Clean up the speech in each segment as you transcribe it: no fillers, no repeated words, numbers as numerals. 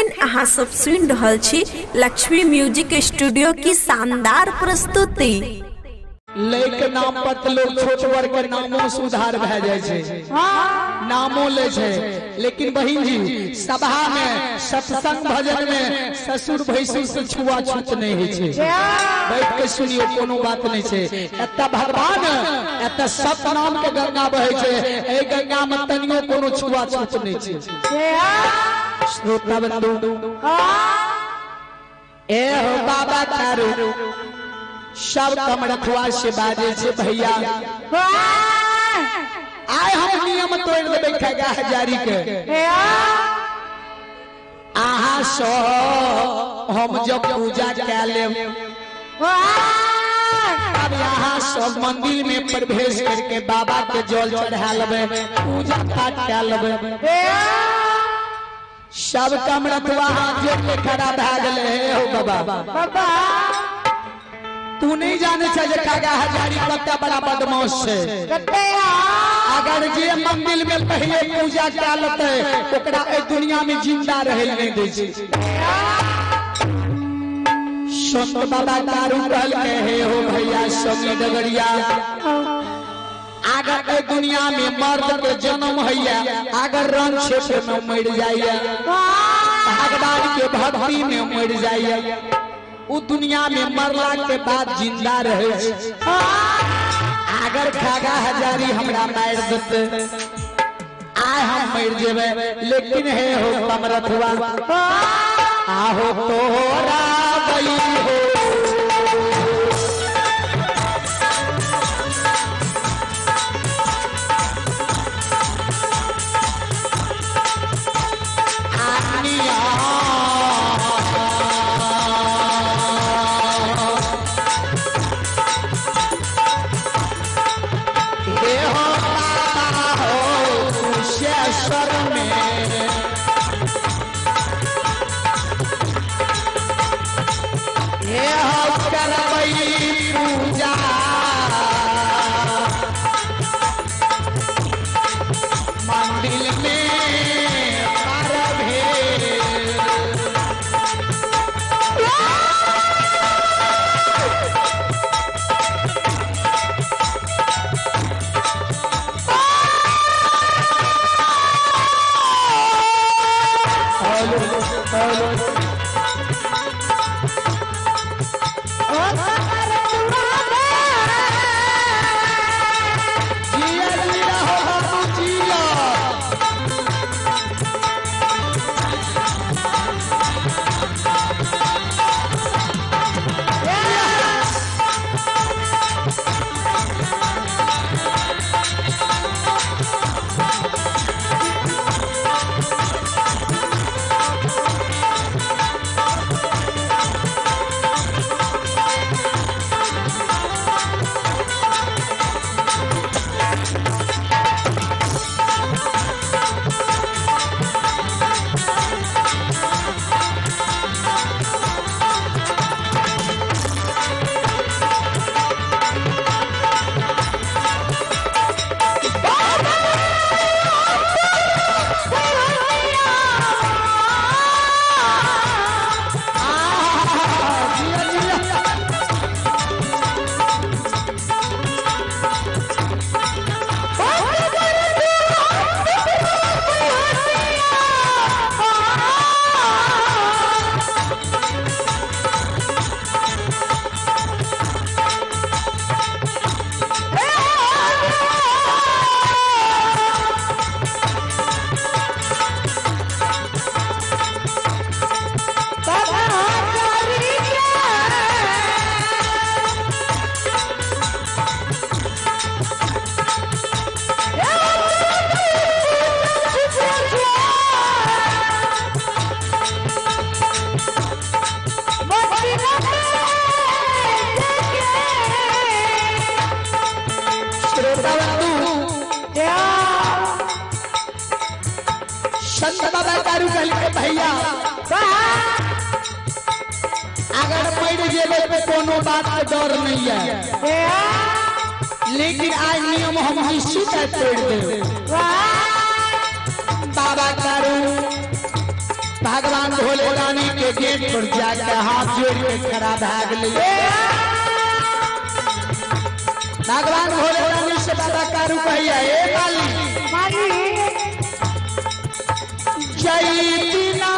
अखन अहाँ सब सुन रहल छी लक्ष्मी म्यूजिक स्टूडियो की शानदार प्रस्तुति। लेके नाम पर तो लोग छोट वर्ग के नामों से उधार भे जाए छे, नामों ले छे। लेकिन बहिन जी सभा में सत्संग भजन में ससुर भैसुर से छुआछूत नहीं है छे। बैठ के सुनियो, कोनो बात नहीं छे। एता भगवान एता सब नाम के गंगा बहे छे, ए गंगा में तनियो कोनो छुआछूत नहीं छे। श्रोता बंधु ए हो बाबा तारू सब कमरखवा से बाजे से भैया आए हम नियम तोड़ देबे खगा हजारी के। आहा सो हम जब पूजा कै लेब अब यहाँ सब मंदिर में प्रवेश करके बाबा के जल चढ़ा लेबे, पूजा पाठ कै लेबे। सब कमरखवा हाथ जोड़ के खड़ा भ गेले हो बाबा। तू नहीं जाने चाहिए कागा हजारी कत्ता बड़ा बदमाश है। अगर जे मंदिर में पहले पूजा क्या लेते ओकरा ए दुनिया में जिंदा रहे नहीं दे छे। संत बाबा दारू कहल के हे हो भैया संगी डगरिया, अगर ए दुनिया में मर्द के जन्म हैया अगर रण क्षेत्र में मर जाइए, भगवान के भक्ति में मर जाइए, वो दुनिया में मरला के बाद जिंदा रहे। अगर खागा हजारी हमरा मार देते आए हम मर जेबे। लेकिन हे हो कमरखवा आहो तोरा बई हो भैया। अगर मर जेबे पे कोनो बात के डर नहीं है, लेकिन आज नियम हम निश्चित तोड़ दे। बाबा करू भगवान भोले रानी के गेट पर जाकर हाथ जोड़ के खड़ा भाग लिए। भगवान भोले रानी से बाबा कारू कहिया ए माली जयतीना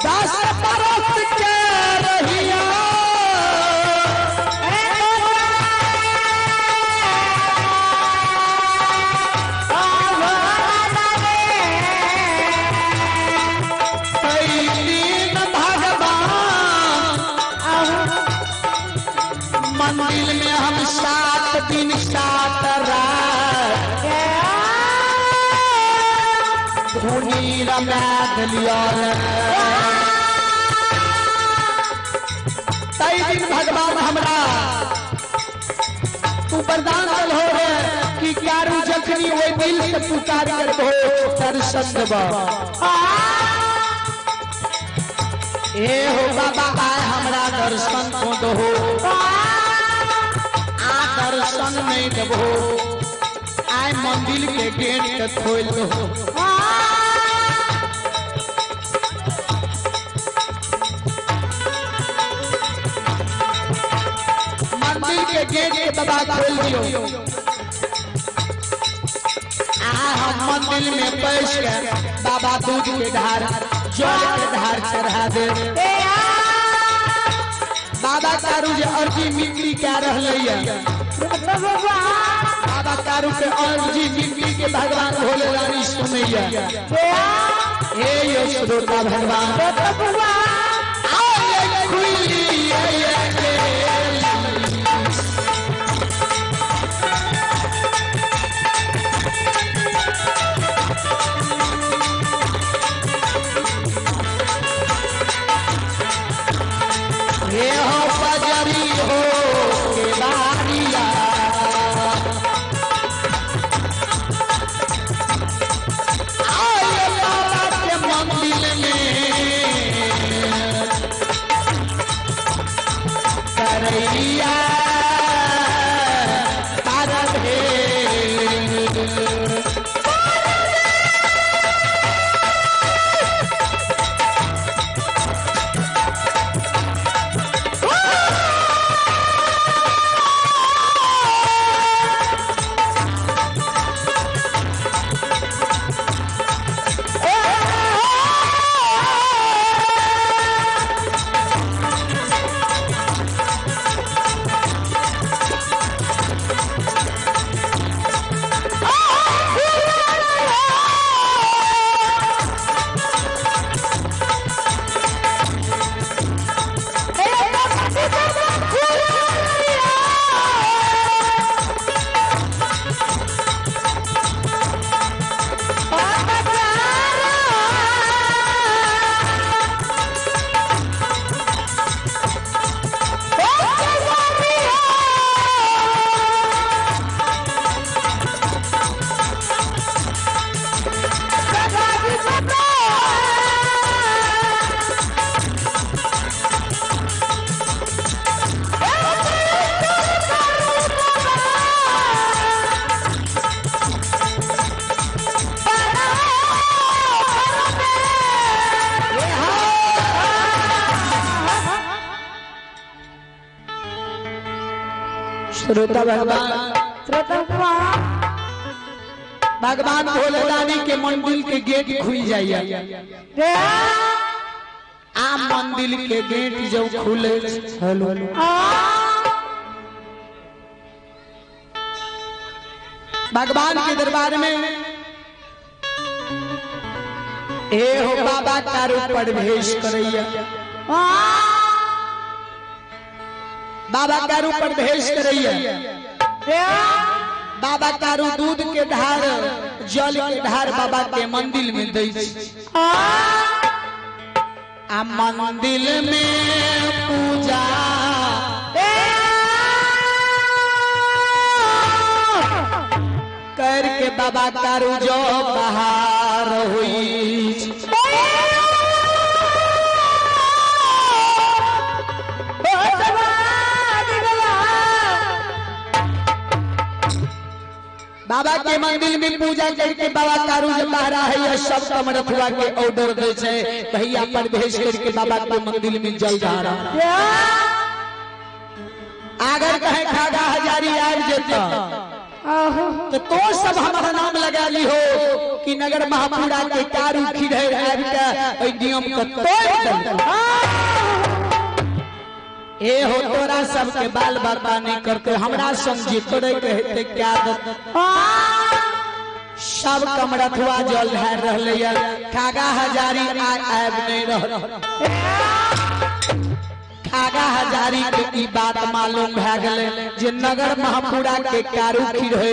दस बरस के रहिया मंदिर में हम 7 दिन 7 रात धुनी रमाद लिया। तई दिन भगवान हमरा तू वरदान दल हो कि कारू जखनी वो दिल से पुकार कर हो दर्शन देबा। ए हो बाबा आए हमरा दर्शन को दो दर्शन नहीं देबो आए मंदिर के गेट के खोल दो। मंदिर के गेट के बाबा खोल दियो। हम मंदिर में बैठ के बाबा दूध के धार जल के धार चढ़ा दे। बाबा कारू जे अर्जी मिट्टी क्या रह बाबा कारू के अर्जी मिट्टी के भगवान भोले रानी सुनैया। हे यो श्रोता भगवान हे हो बजरी हो के बारिया आए बाबा के मंदिर में करैया तारा भे श्रोता भगवान भोले रानी के मंदिर के गेट खुल जाइए। आ मंदिर के गेट जब खुले भगवान के दरबार में ए हो बाबा कारू प्रवेश करैया। बाबा कारू प्रवेश करैया। बाबा कारू दूध के धार जल के धार बाबा के मंदिर में दै आ मंदिर में पूजा करके बाबा कारू जो बाहर हुई बाबा के मंदिर में पूजा करके बाबा कारू जब बाहरा है या सब कमरथुआ के ऑर्डर दे छे भैया प्रवेश करके बाबा के मंदिर में जल जा रहा अगर कहे खागा हजारी आब जेता तो सब हमारा नाम लगा ली हो कि नगर महापुरा के कारू खिड़े आब के नियम को तोड़ ए हो तोरा सबके बाल बाबा नहीं करते हमरा समझी तोरे कहते क्या सब कमरथुआ जल ढार रहले खागा हजारी आब नहीं रह खागा हजारी के ई बात मालूम भ गेले जे नगर महापुरा के कारू खिड़े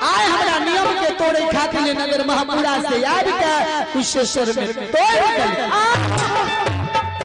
आय हमरा नियम के तोड़े खातिर नगर महापुरा से आब के कुशेश्वर में तोड़